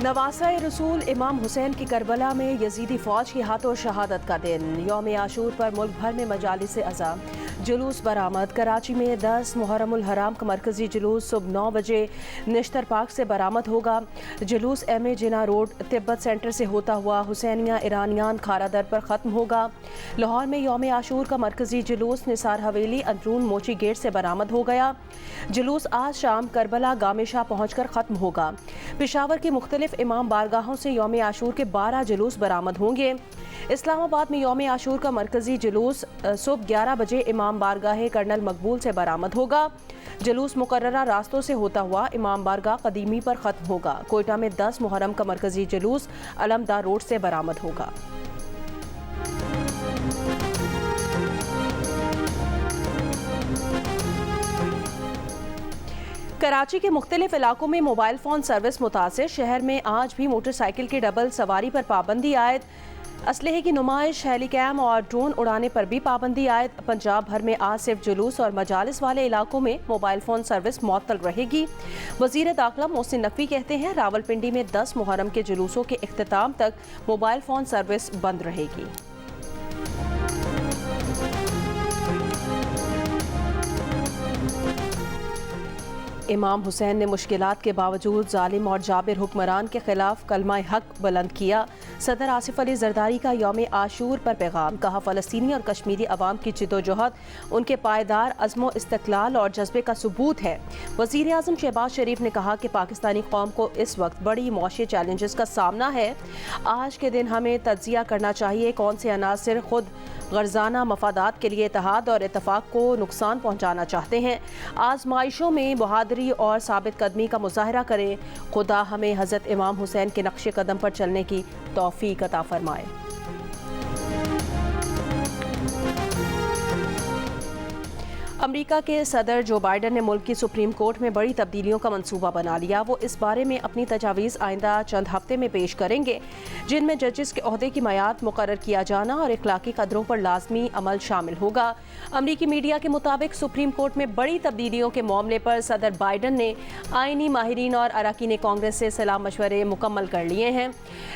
नवासा रसूल इमाम हुसैन की करबला में यजीदी फ़ौज के हाथों शहादत का दिन। यौम आशूर पर मुल्क भर में मजालिस अज़ा जुलूस बरामद। कराची में 10 मुहर्रमुल हराम का मरकजी जुलूस सुबह 9 बजे निश्तर पार्क से बरामद होगा। जुलूस एम जिना रोड तिब्बत सेंटर से होता हुआ हुसैनिया ईरानियान खारादर पर ख़त्म होगा। लाहौर में यौम आशूर का मरकजी जुलूस निसार हवेली अंदरून मोची गेट से बरामद हो गया। जुलूस आज शाम करबला गामेशाह पहुँच कर ख़त्म होगा। पेशावर की मुख्तलिफ इमाम बारगाहों से यौम आशूर के 12 जुलूस बरामद होंगे। इस्लामाबाद में यौम आशूर का मरकजी जुलूस सुबह 11 बजे इमाम बारगाह कर्नल मकबूल से बरामद होगा। जुलूस मुकर्ररा रास्तों से होता हुआ इमाम बारगाह कदीमी पर ख़त्म होगा। कोयटा में 10 मुहर्रम का मरकजी जुलूस अलमदार रोड से बरामद होगा। कराची के मुख्तलिफ इलाकों में मोबाइल फ़ोन सर्विस मुतासिर। शहर में आज भी मोटरसाइकिल की डबल सवारी पर पाबंदी आयद। असलहे की नुमाइश, हेलीकैम और ड्रोन उड़ाने पर भी पाबंदी आयद। पंजाब भर में आज सिर्फ जुलूस और मजालिस वाले इलाकों में मोबाइल फ़ोन सर्विस मुअत्तल रहेगी। वज़ीर दाखिला मोहसिन नकवी कहते हैं रावलपिंडी में 10 मुहर्रम के जुलूसों के इख्तिताम तक मोबाइल फ़ोन सर्विस बंद रहेगी। इमाम हुसैन ने मुश्किलात के बावजूद जालिम और जाबिर हुक्मरान के खिलाफ कलमा हक बुलंद किया। सदर आसिफ अली जरदारी का यौम आशूर पर पैगाम। कहा फ़लस्तीनी और कश्मीरी अवाम की जिद्दोजहद उनके पायदार अज़्मो इस्तक़लाल और जज्बे का सबूत है। वज़ीर आज़म शहबाज शरीफ ने कहा कि पाकिस्तानी कौम को इस वक्त बड़ी मौशी चैलेंजेस का सामना है। आज के दिन हमें तज्जिया करना चाहिए कौन से अनासर खुद गर्जाना मफादात के लिए इत्तेहाद और इत्तफाक को नुकसान पहुँचाना चाहते हैं। आजमाइशों में बहादुरी और साबित कदमी का मुजाहरा करें। खुदा हमें हज़रत इमाम हुसैन के नक्शे कदम पर चलने की तौफीक अता फरमाए। अमेरिका के सदर जो बाइडन ने मुल्क की सुप्रीम कोर्ट में बड़ी तब्दीलियों का मंसूबा बना लिया। वो इस बारे में अपनी तजावीज़ आइंदा चंद हफ्ते में पेश करेंगे, जिनमें जजेस के ओहदे की मयाद मुकर्रर किया जाना और इखलाकी कदरों पर लाजमी अमल शामिल होगा। अमरीकी मीडिया के मुताबिक सुप्रीम कोर्ट में बड़ी तब्दीलियों के मामले पर सदर बाइडन ने आइनी माहिरीन और अरकान कांग्रेस से सलाह मशवरे मुकम्मल कर लिए हैं।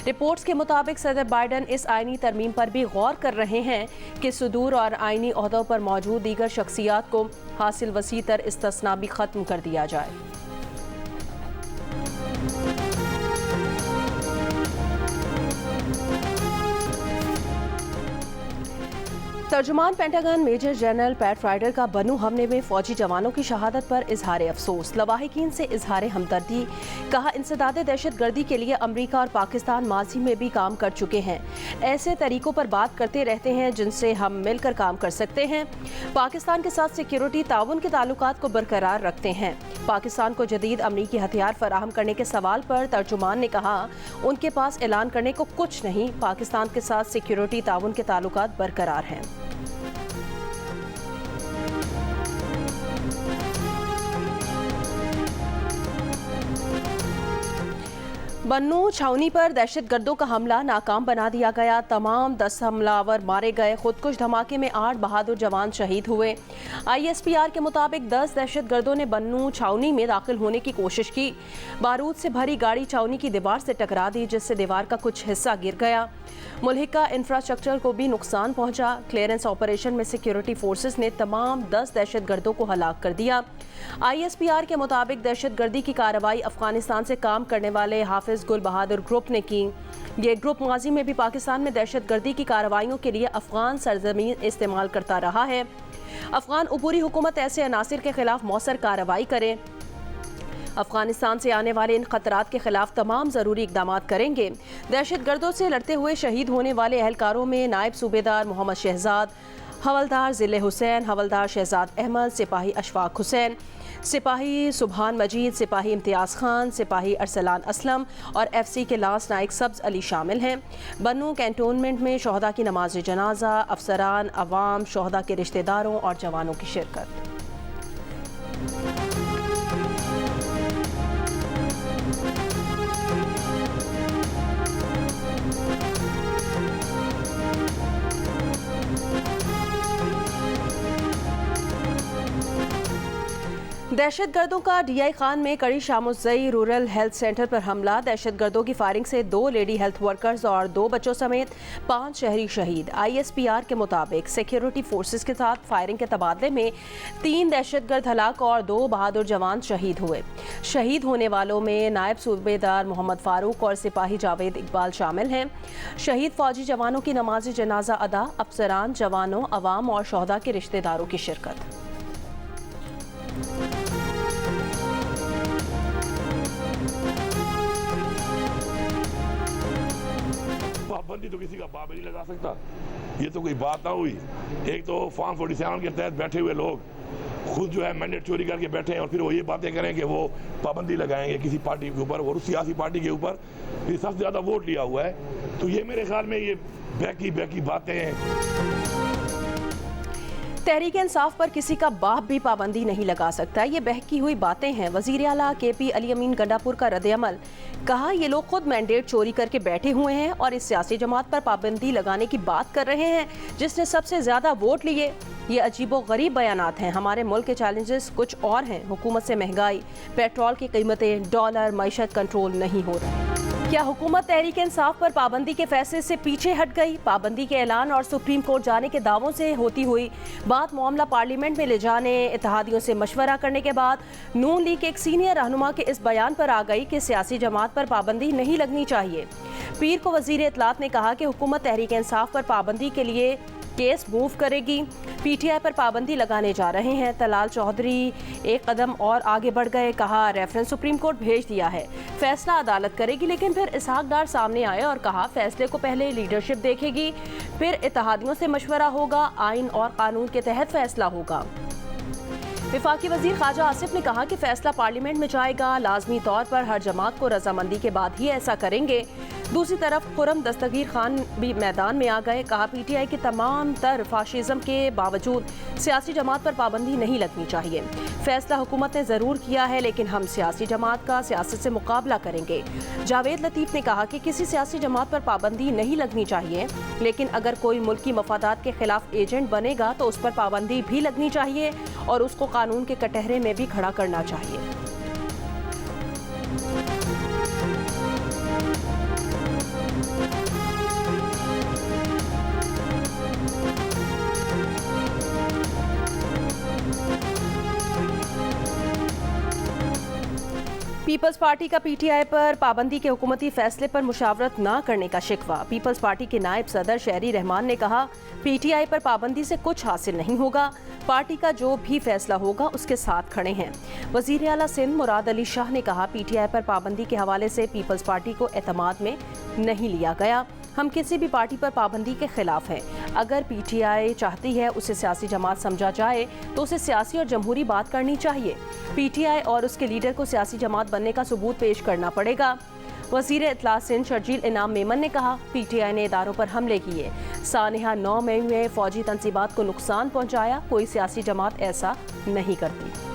रिपोर्ट्स के मुताबिक सदर बाइडन इस आइनी तरमीम पर भी गौर कर रहे हैं कि सुदूर और आइनी ओहदों पर मौजूद दीगर शख्सियात को हासिल वसीतर इस्तिस्ना भी खत्म कर दिया जाए। तर्जुमान Pentagon major general Pat Ryder का बनू हमले में फौजी जवानों की शहादत पर इजहार अफसोस। लवाहिकीन से इजहार हमदर्दी। कहा इंसदाद दहशत गर्दी के लिए अमरीका और पाकिस्तान माजी में भी काम कर चुके हैं। ऐसे तरीकों पर बात करते रहते हैं जिनसे हम मिलकर काम कर सकते हैं। पाकिस्तान के साथ सिक्योरिटी ताउन के ताल्लुकात को बरकरार रखते हैं। पाकिस्तान को जदीद अमरीकी हथियार फराहम करने के सवाल पर तर्जुमान ने कहा उनके पास ऐलान करने को कुछ नहीं। पाकिस्तान के साथ सिक्योरिटी ताउन के ताल्लुकात बरकरार हैं। बन्नू छावनी पर दहशतगर्दों का हमला नाकाम बना दिया गया। तमाम 10 हमलावर मारे गए। खुदकुश धमाके में 8 बहादुर जवान शहीद हुए। ISPR के मुताबिक 10 दहशतगर्दों ने बन्नू छावनी में दाखिल होने की कोशिश की। बारूद से भरी गाड़ी छावनी की दीवार से टकरा दी, जिससे दीवार का कुछ हिस्सा गिर गया। मुल्हिका इंफ्रास्ट्रक्चर को भी नुकसान पहुंचा। क्लियरेंस ऑपरेशन में सिक्योरिटी फोर्सेस ने तमाम 10 दहशतगर्दों को हलाक कर दिया। ISPR के मुताबिक दहशतगर्दी की कार्रवाई अफगानिस्तान से काम करने वाले हाफिज गुल बहादुर ग्रुप ने की। ये ग्रुप माजी में भी पाकिस्तान में दहशतगर्दी की कार्रवाइयों के लिए अफगान सरजमीन इस्तेमाल करता रहा है। अफगान उबूरी हुकूमत ऐसे अनासिर के खिलाफ मौसर कार्रवाई करे। अफगानिस्तान से आने वाले इन खतरात के खिलाफ तमाम ज़रूरी इकदाम करेंगे। दहशतगर्दों से लड़ते हुए शहीद होने वाले एहलकारों में नायब सूबेदार मोहम्मद शहजाद, हवलदार ज़िले हुसैन, हवलदार शहजाद अहमद, सिपाही अशफाक हुसैन, सिपाही सुबहान मजीद, सिपाही इम्तियाज़ खान, सिपाही अरसलान असलम और FC के लांस नाइक सब्ज़ अली शामिल हैं। बन्नू कैंटोनमेंट में शोहदा की नमाज जनाजा, अफसरान, अवाम, शोहदा के रिश्तेदारों और जवानों की शिरकत। दहशतगर्दों का डीआई खान में कड़ी शामुज़ई रूरल हेल्थ सेंटर पर हमला। दहशतगर्दों की फायरिंग से 2 लेडी हेल्थ वर्कर्स और 2 बच्चों समेत 5 शहरी शहीद। ISPR के मुताबिक सिक्योरिटी फोर्सेस के साथ फायरिंग के तबादले में 3 दहशतगर्द हलाक और 2 बहादुर जवान शहीद हुए। शहीद होने वालों में नायब सूबेदार मोहम्मद फारूक और सिपाही जावेद इकबाल शामिल हैं। शहीद फौजी जवानों की नमाज जनाजा अदा, अफसरान, जवानों, अवाम और शोहदा के रिश्तेदारों की शिरकत। पाबंदी तो किसी का बाप नहीं लगा सकता, ये तो कोई बात ना हुई। एक तो फॉर्म 47 के तहत बैठे हुए लोग खुद जो है मैंडेट चोरी करके बैठे हैं और फिर वो ये बातें करें कि वो पाबंदी लगाएंगे किसी पार्टी के ऊपर और उस सियासी पार्टी के ऊपर फिर सबसे ज़्यादा वोट लिया हुआ है। तो ये मेरे ख्याल में ये बहकी बातें हैं। तहरीक इंसाफ पर किसी का बाप भी पाबंदी नहीं लगा सकता, ये बहकी हुई बातें हैं। वजीर आला KP अली अमीन गंडापुर का रद्द-ए-अमल, कहा ये लोग खुद मैंडेट चोरी करके बैठे हुए हैं और इस सियासी जमात पर पाबंदी लगाने की बात कर रहे हैं जिसने सबसे ज्यादा वोट लिए। ये अजीबो गरीब बयानात हैं। हमारे मुल्क के चैलेंजेस कुछ और हैं। हुकूमत से महंगाई, पेट्रोल की कीमतें, डॉलर, मईशत कंट्रोल नहीं हो रही। क्या हुकूमत तहरीक इंसाफ पर पाबंदी के फैसले से पीछे हट गई? पाबंदी के ऐलान और सुप्रीम कोर्ट जाने के दावों से होती हुई बात मामला पार्लियामेंट में ले जाने, इत्तेहादियों से मशवरा करने के बाद नून लीग के एक सीनियर रहनुमा के इस बयान पर आ गई कि सियासी जमात पर पाबंदी नहीं लगनी चाहिए। पीर को वजीर इत्तलात ने कहा कि हुकूमत तहरीक इंसाफ पर पाबंदी के लिए केस मूव करेगी। PTI पर पाबंदी लगाने जा रहे हैं। तलाल चौधरी एक कदम और आगे बढ़ गए, कहा रेफरेंस सुप्रीम कोर्ट भेज दिया है, फैसला अदालत करेगी। लेकिन फिर इसहाक डार सामने आए और कहा फैसले को पहले लीडरशिप देखेगी, फिर इत्तेहादियों से मशवरा होगा, आइन और कानून के तहत फैसला होगा। विफाकी वजीर ख्वाजा आसिफ ने कहा कि फैसला पार्लियामेंट में जाएगा, लाजमी तौर पर हर जमात को रजामंदी के बाद ही ऐसा करेंगे। दूसरी तरफ खुरम दस्तगीर खान भी मैदान में आ गए, कहा PTI के तमाम तर फाशिज्म के बावजूद सियासी जमात पर पाबंदी नहीं लगनी चाहिए। फैसला हुकूमत ने ज़रूर किया है लेकिन हम सियासी जमात का सियासत से मुकाबला करेंगे। जावेद लतीफ़ ने कहा कि किसी सियासी जमात पर पाबंदी नहीं लगनी चाहिए, लेकिन अगर कोई मुल्की मफादात के खिलाफ एजेंट बनेगा तो उस पर पाबंदी भी लगनी चाहिए और उसको कानून के कटहरे में भी खड़ा करना चाहिए। पीपल्स पार्टी का PTI पर पाबंदी के हुकूमती फैसले पर मुशावरत न करने का शिकवा। पीपल्स पार्टी के नायब सदर शहरी रहमान ने कहा PTI पर पाबंदी से कुछ हासिल नहीं होगा, पार्टी का जो भी फैसला होगा उसके साथ खड़े हैं। वजीर आला सिंध मुराद अली शाह ने कहा PTI पर पाबंदी के हवाले से पीपल्स पार्टी को एतमाद में नहीं लिया गया। हम किसी भी पार्टी पर पाबंदी के खिलाफ हैं। अगर PTI चाहती है उसे सियासी जमात समझा जाए तो उसे सियासी और जमहूरी बात करनी चाहिए। PTI और उसके लीडर को सियासी जमात बनने का सबूत पेश करना पड़ेगा। वज़ीर इत्तलात सिंध शर्जील इनाम मेमन ने कहा PTI ने इदारों पर हमले किए, सानिहा 9 मई में फौजी तंसीबात को नुकसान पहुँचाया। कोई सियासी जमात ऐसा नहीं करती।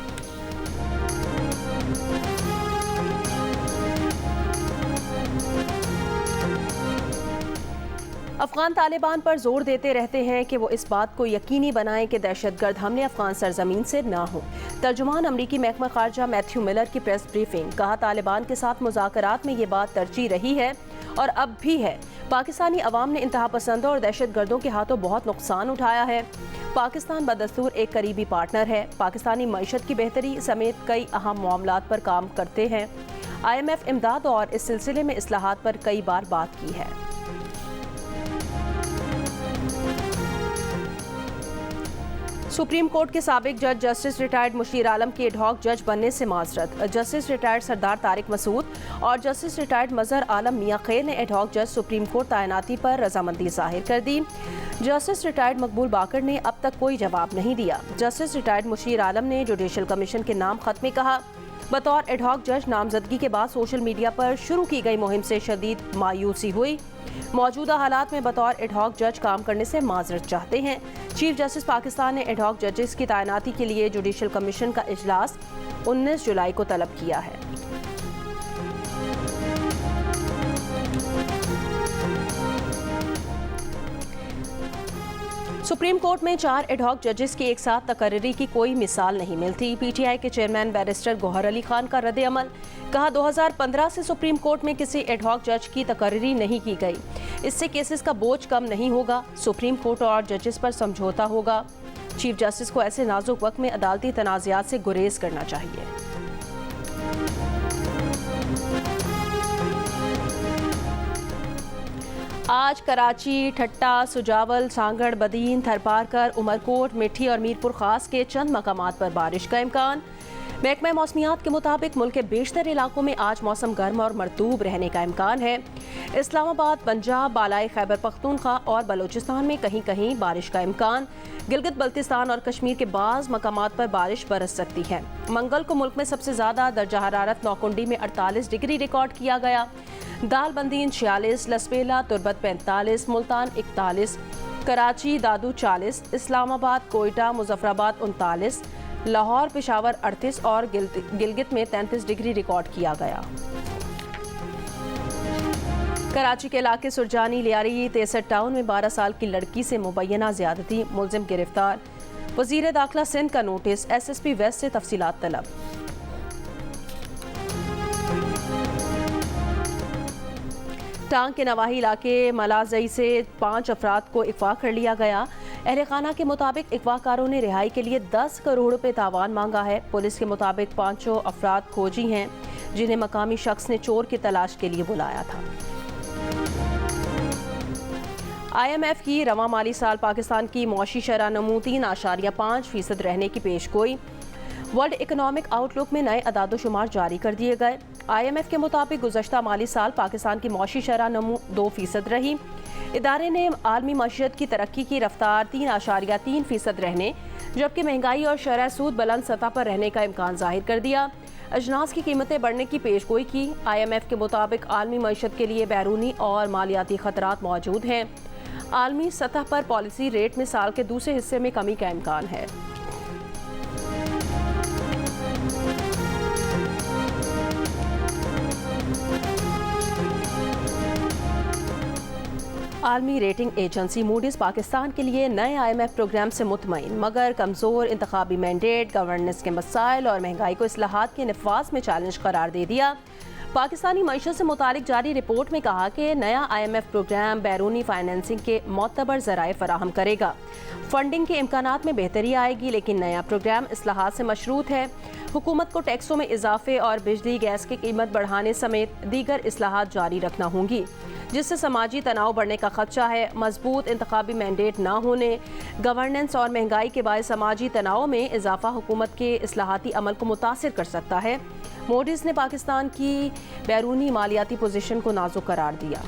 अफगान तालिबान पर जोर देते रहते हैं कि वो इस बात को यकीनी बनाएं कि दहशतगर्द हमले अफगान सरजमीन से ना हो। तर्जुमान अमरीकी महकमा खारजा मैथ्यू मिलर की प्रेस ब्रीफिंग, कहा तालिबान के साथ मुज़ाकरात में ये बात तरजीह रही है और अब भी है। पाकिस्तानी अवाम ने इंतहा पसंदों और दहशतगर्दों के हाथों बहुत नुकसान उठाया है। पाकिस्तान बदस्तूर एक करीबी पार्टनर है। पाकिस्तानी मईशत की बेहतरी समेत कई अहम मामलात पर काम करते हैं। IMF इमदाद और इस सिलसिले में इस्लाहात पर कई बार बात की है। सुप्रीम कोर्ट के साबिक जज जस्टिस रिटायर्ड मुशीर आलम की एडहॉक जज बनने से माजरत। जस्टिस रिटायर्ड सरदार तारिक मसूद और जस्टिस रिटायर्ड मजहर आलम मियां खैर ने एडहॉक जज सुप्रीम कोर्ट तैनाती पर रजामंदी जाहिर कर दी। जस्टिस रिटायर्ड मकबूल बाकर ने अब तक कोई जवाब नहीं दिया। जस्टिस रिटायर्ड मुशीर आलम ने जुडिशल कमीशन के नाम खत में कहा, बतौर एडहॉक जज नामजदगी के बाद सोशल मीडिया पर शुरू की गई मुहिम से शदीद मायूसी हुई। मौजूदा हालात में बतौर एडहॉक जज काम करने से माजरत चाहते हैं। चीफ जस्टिस पाकिस्तान ने एडहॉक जजेस की तैनाती के लिए जुडिशल कमीशन का इजलास 19 जुलाई को तलब किया है। सुप्रीम कोर्ट में 4 एडहॉक जजेस की एक साथ तकर्री की कोई मिसाल नहीं मिलती। पीटीआई के चेयरमैन बैरिस्टर गौहर अली खान का रद्द-ए-अमल। कहा 2015 से सुप्रीम कोर्ट में किसी एडहॉक जज की तकर्री नहीं की गई। इससे केसेस का बोझ कम नहीं होगा, सुप्रीम कोर्ट और जजेस पर समझौता होगा। चीफ जस्टिस को ऐसे नाजुक वक्त में अदालती तनाज़ात से गुरेज करना चाहिए। आज कराची, ठट्टा, सुजावल, सांगड़, बदीन, थरपारकर, उमरकोट, मिठी और मीरपुर खास के चंद मकामात पर बारिश का इम्कान। महकमा मौसमियात के मुताबिक मुल्क के बेशतर इलाकों में आज मौसम गर्म और मरतूब रहने का इम्कान है। इस्लामाबाद, पंजाब, बालाई खैबर पख्तूनख्वा और बलूचिस्तान में कहीं कहीं बारिश का इम्कान। गिलगित बल्तिस्तान और कश्मीर के बाज़ मकामात पर बारिश बरस सकती है। मंगल को मुल्क में सबसे ज़्यादा दर्जा हरारत नौकुंडी में 48 डिग्री रिकॉर्ड किया गया। दालबंदीन 46, लसबेला, तुरबत 45, मुल्तान 41, कराची, दादू 40, इस्लामाबाद, कोयटा, मुजफ्फराबाद 39, लाहौर, पेशावर 38 और गिलगित में 33 डिग्री रिकॉर्ड किया गया। कराची के इलाके सुरजानी लियारी 63 टाउन में 12 साल की लड़की से मुबैना ज़्यादती, मुलजिम गिरफ्तार। वज़ीर दाखिला सिंध का नोटिस, SSP वेस्ट से तफसीलात तलब। टांग के नवाही इलाके मलाजई से 5 अफराद को अगवा कर लिया गया। अहले खाना के मुताबिक अगवाकारों ने रिहाई के लिए 10 करोड़ रुपए तावान मांगा है। पुलिस के मुताबिक 5 अफराद खोजी हैं जिन्हें मकामी शख्स ने चोर की तलाश के लिए बुलाया था। IMF की रवा माली साल पाकिस्तान की मौशी शरह नमू 3.5% रहने की पेशगोई। वर्ल्ड इकोनॉमिक आउटलुक में नए अदादोशुमार जारी कर दिए गए। IMF के मुताबिक गुज़श्ता माली साल पाकिस्तान की मौशी शरह नमू 2% रही। इदारे ने आलमी मईशत की तरक्की की रफ्तार 3.3% रहने, जबकि महंगाई और शरह सूद बुलंद सतह पर रहने का इम्कान जाहिर कर दिया। अजनास की कीमतें बढ़ने की पेशगोई की। IMF के मुताबिक आलमी मईशत के लिए बैरूनी और मालियाती खतरात मौजूद हैं। आलमी सतह पर पॉलिसी रेट में साल के दूसरे हिस्से में कमी का इम्कान है। आलमी रेटिंग एजेंसी मूडीज पाकिस्तान के लिए नए IMF प्रोग्राम से मुतमईन, मगर कमज़ोर इंतखाबी मैंडेट, गवर्नेंस के मसाइल और महंगाई को इस्लाहात के नफाज में चैलेंज करार दे दिया। पाकिस्तानी मईशत से मुतालिक जारी रिपोर्ट में कहा कि नया IMF प्रोग्राम बैरूनी फाइनेंसिंग के मोतबर ज़राए फराहम करेगा। फंडिंग के इम्कानात में बेहतरी आएगी, लेकिन नया प्रोग्राम इस्लाहात से मशरूत है। हुकूमत को टैक्सों में इजाफे और बिजली गैस की कीमत बढ़ाने समेत दीगर इस्लाहात जारी रखना होंगी, जिससे समाजी तनाव बढ़ने का खदशा है। मजबूत इंतखाबी मैंडेट न होने, गवर्नेंस और महंगाई के बायस समाजी तनाव में इजाफा हुकूमत के इस्लाहाती अमल को मुतासिर कर सकता है। मूडीज ने पाकिस्तान की बैरूनी मालियाती पोजीशन को नाजुक करार दिया।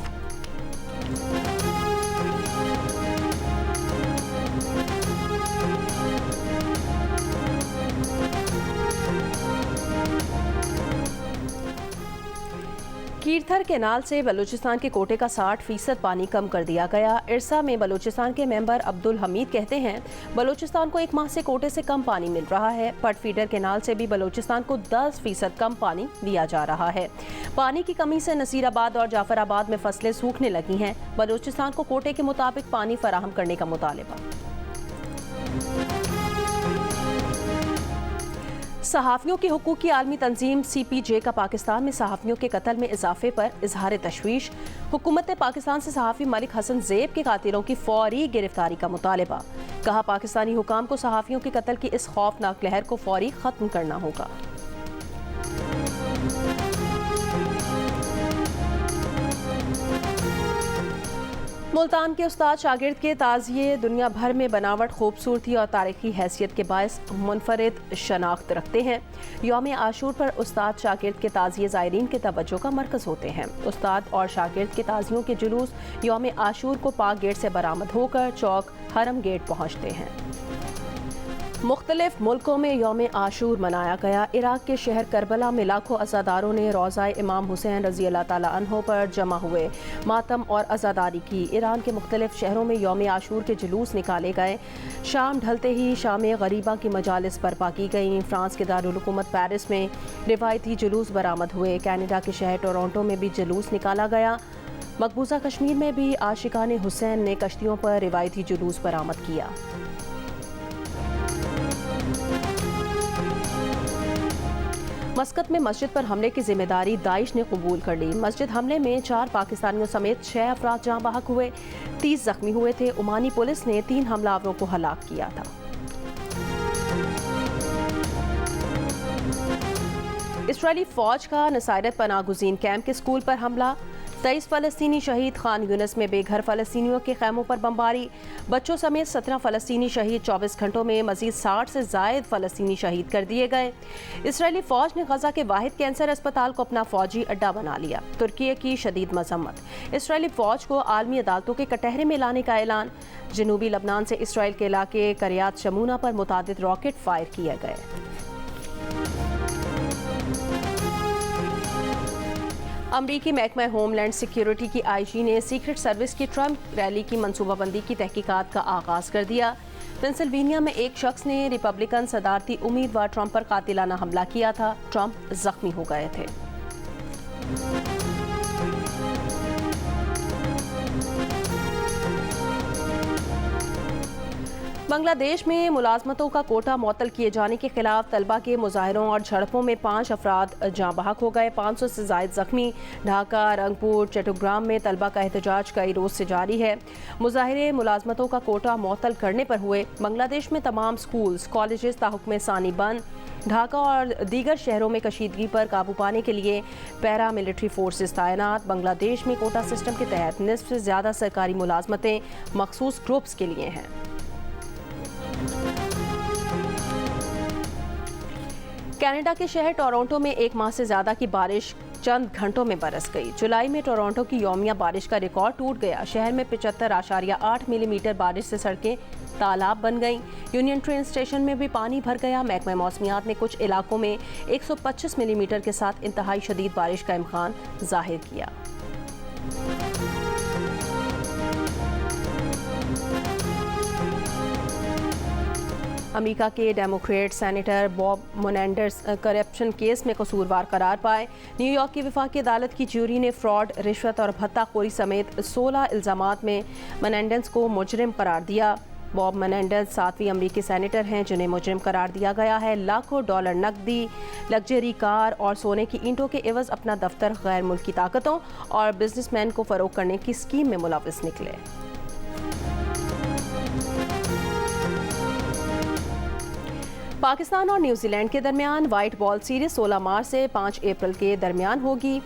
कीरथर केनाल से बलूचिस्तान के कोटे का 60% पानी कम कर दिया गया। इरसा में बलूचिस्तान के मेंबर अब्दुल हमीद कहते हैं, बलूचिस्तान को 1 माह से कोटे से कम पानी मिल रहा है। पट फीडर केनाल से भी बलूचिस्तान को 10% कम पानी दिया जा रहा है। पानी की कमी से नसीराबाद और जाफराबाद में फसलें सूखने लगी हैं। बलूचिस्तान को कोटे के मुताबिक पानी फराहम करने का मुतालबा। सहाफ़ियों के हुकूक की आलमी तंजीम CPJ का पाकिस्तान में सहाफ़ियों के कत्ल में इजाफे पर इजहार तशवीश। हुकूमत ने पाकिस्तान से सहाफ़ी मलिक हसन ज़ेब के कातिलों की फौरी गिरफ्तारी का मुतालबा। कहा, पाकिस्तानी हुकाम को सहाफ़ियों के कत्ल की इस खौफनाक लहर को फौरी ख़त्म करना होगा। मुल्तान के उस्ताद शागिर्द के ताज़िये दुनिया भर में बनावट, खूबसूरती और तारीखी हैसियत के बायस मुनफरिद शनाख्त रखते हैं। यौम आशूर पर उस्ताद शागिर्द के ताज़िये ज़ायरीन के तवज्जो का मरकज़ होते हैं। उस्ताद और शागिर्द के ताज़ियों के जुलूस यौम आशूर को पाक गेट से बरामद होकर चौक हरम गेट पहुँचते हैं। मुख्तलिफ मुल्कों में यौम आशूर मनाया गया। इराक के शहर करबला में लाखों अज़ादारों ने रोज़ा इमाम हुसैन रज़ी अल्लाह ताला अन्हो पर जमा हुए मातम और अज़ादारी की। ईरान के मुख्तलिफ शहरों में यौम आशूर के जुलूस निकाले गए। शाम ढलते ही शाम गरीबा की मजालिस बर्पा की गईं। फ्रांस के दारुल हुकूमत पेरिस में रिवायती जुलूस बरामद हुए। कनाडा के शहर टोरंटो में भी जुलूस निकाला गया। मकबूजा कश्मीर में भी आशिकाने हुसैन ने कश्तियों पर रिवायती जुलूस बरामद किया। मस्कत में मस्जिद पर हमले की जिम्मेदारी दाइश ने कबूल कर ली। मस्जिद हमले में 4 पाकिस्तानियों समेत 6 अफराद जाँ बहक हुए, 30 जख्मी हुए थे। ओमानी पुलिस ने 3 हमलावरों को हलाक किया था। इसराइली फौज का नसायरत पनाहगुज़ीन कैंप के स्कूल पर हमला, 23 फ़लस्तीनी शहीद। खान यूनिस में बेघर फ़लस्तीनियों के खैमों पर बमबारी, बच्चों समेत 17 फ़लस्तीनी शहीद। 24 घंटों में मज़ीद 60 से ज़ायद फ़लस्तीनी शहीद कर दिए गए। इसराइली फ़ौज ने गज़ा के वाहिद कैंसर अस्पताल को अपना फ़ौजी अड्डा बना लिया। तुर्की की शदीद मज़म्मत, इसराइली फ़ौज को आलमी अदालतों के कटहरे में लाने का ऐलान। जनूबी लबनान से इसराइल के इलाके करियात शमूना पर मुतादिद रॉकेट फायर किए गए। अमरीकी महकमा होमलैंड सिक्योरिटी की IG ने सीक्रेट सर्विस की ट्रंप रैली की मनसूबाबंदी की तहकीकात का आगाज़ कर दिया। पेंसिल्वेनिया में एक शख्स ने रिपब्लिकन सदारती उम्मीदवार ट्रंप पर कातिलाना हमला किया था। ट्रंप जख्मी हो गए थे। बांग्लादेश में मुलाजमतों का कोटा मुअत्तल किए जाने के खिलाफ तलबा के मुजाहरों और झड़पों में 5 अफराद जाँ बहक हो गए, 500 से ज़ायद जख्मी। ढाका, रंगपुर, चट्टग्राम में तलबा का एहतजाज कई रोज़ से जारी है। मुजाहिरे मुलाजमतों का कोटा मुअत्तल करने पर हुए। बांग्लादेश में तमाम स्कूल्स, कॉलेजेस ताहुक्म सानी बंद। ढाका और दीगर शहरों में कशीदगी पर काबू पाने के लिए पैरा मिलिट्री फोर्सेस तैनात। बांग्लादेश में कोटा सिस्टम के तहत निस्फ से ज़्यादा सरकारी मुलाजमतें मखसूस ग्रुप्स के लिए हैं। कनाडा के शहर टोरंटो में 1 माह से ज़्यादा की बारिश चंद घंटों में बरस गई। जुलाई में टोरंटो की यौमिया बारिश का रिकॉर्ड टूट गया। शहर में 75.8 मिलीमीटर बारिश से सड़कें तालाब बन गईं। यूनियन ट्रेन स्टेशन में भी पानी भर गया। महकमा मौसमियात ने कुछ इलाकों में 125 मिलीमीटर के साथ इंतहाई शदीद बारिश का इम्कान जाहिर किया। अमेरिका के Democrat senator Bob Menendez corruption case में कसूरवार करार पाए। न्यूयॉर्क की वफाकी अदालत की ज्यूरी ने फ्रॉड, रिश्वत और भत्ताखोरी समेत 16 इल्ज़ामात में मेनेंडेस को मुजरिम करार दिया। बॉब मेनेंडेस 7वीं अमेरिकी सेनेटर हैं जिन्हें मुजरिम करार दिया गया है। लाखों डॉलर नकदी, लग्जरी कार और सोने की ईंटों के एवज अपना दफ्तर गैर मुल्की ताकतों और बिजनेसमैन को फरोग करने की स्कीम में मुलविस निकले। पाकिस्तान और न्यूजीलैंड के दरमियान वाइट बॉल सीरीज 16 मार्च से 5 अप्रैल के दरमियान होगी।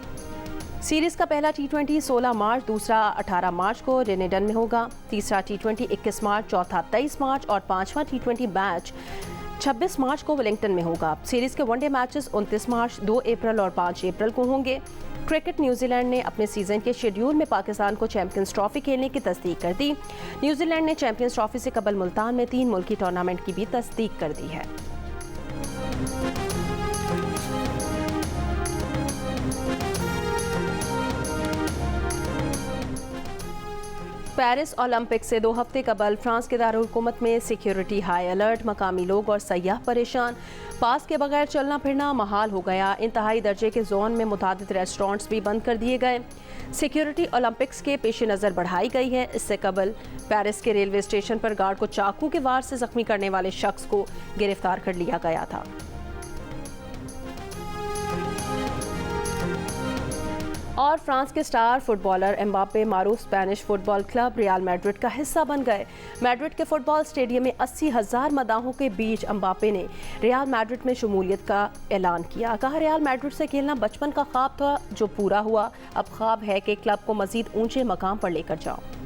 सीरीज का पहला T20 16 मार्च, दूसरा 18 मार्च को रेनेडन में होगा, तीसरा T20 21 मार्च, चौथा 23 मार्च और 5वां T20 मैच 26 मार्च को वेलिंगटन में होगा। सीरीज के वनडे मैचेस 29 मार्च, 2 अप्रैल और 5 अप्रैल को होंगे। क्रिकेट न्यूजीलैंड ने अपने सीजन के शेड्यूल में पाकिस्तान को चैंपियंस ट्रॉफी खेलने की तस्दीक कर दी। न्यूजीलैंड ने चैंपियंस ट्रॉफी से कबल मुल्तान में 3 मुल्की टूर्नामेंट की भी तस्दीक कर दी है। पेरिस ओलंपिक से 2 हफ्ते कबल फ्रांस के दारुल हुकूमत में सिक्योरिटी हाई अलर्ट, मकामी लोग और सयाह परेशान। पास के बगैर चलना फिरना महाल हो गया। इंतहाई दर्जे के जोन में मुतादिद रेस्टोरेंट्स भी बंद कर दिए गए। सिक्योरिटी ओलंपिक्स के पेश नज़र बढ़ाई गई है। इससे कबल पेरिस के रेलवे स्टेशन पर गार्ड को चाकू के वार से जख्मी करने वाले शख्स को गिरफ्तार कर लिया गया था। और फ्रांस के स्टार फुटबॉलर एम्बापे मारूफ Spanish football club Real Madrid का हिस्सा बन गए। मैड्रिड के फुटबॉल स्टेडियम में 80,000 मदाहों के बीच एम्बापे ने रियल मैड्रिड में शमूलियत का ऐलान किया। कहा, रियल मैड्रिड से खेलना बचपन का ख्वाब था जो पूरा हुआ। अब ख्वाब है कि क्लब को मजीद ऊंचे मकाम पर लेकर जाऊं।